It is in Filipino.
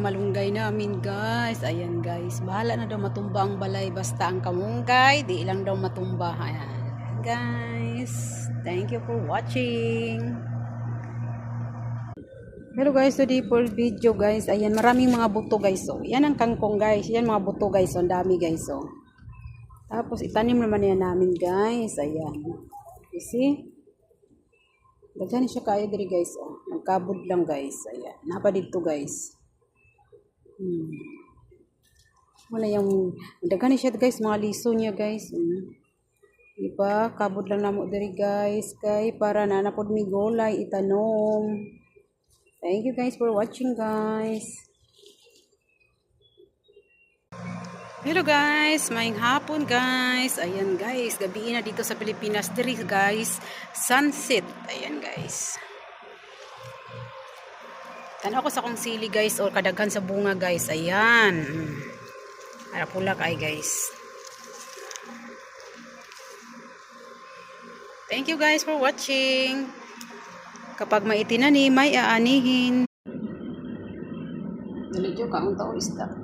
malunggay namin guys. Ayan guys, bahala na daw matumba ang balay basta ang kamunggay, di lang daw matumba. Ayan guys, thank you for watching. Hello guys, today for video guys. Ayan, maraming mga buto guys. So, yan ang kangkong guys. Yan mga buto guys. So, ang dami guys. So, tapos itanim naman yan namin guys. Ayan. You see? Daghan siya kayo diri guys. Oh. Nagkabod lang guys. Ayan. Napa dito guys. Wala yung daghan siya guys. Mga liso niya guys. Diba? Kabod lang namo diri guys. Kay para nanapod mi gulay itanom. Thank you guys for watching guys. Hello guys, maayong hapon guys. Ayan guys, gabi na dito sa Pilipinas diri guys. Sunset. Ayan guys. Tanaw ko sa kong sili guys or kadaghan sa bunga guys. Ayan. Ara pula kay guys. Thank you guys for watching. Kapag maitinanim, may aanihin. Dali jo ka ang tao isda.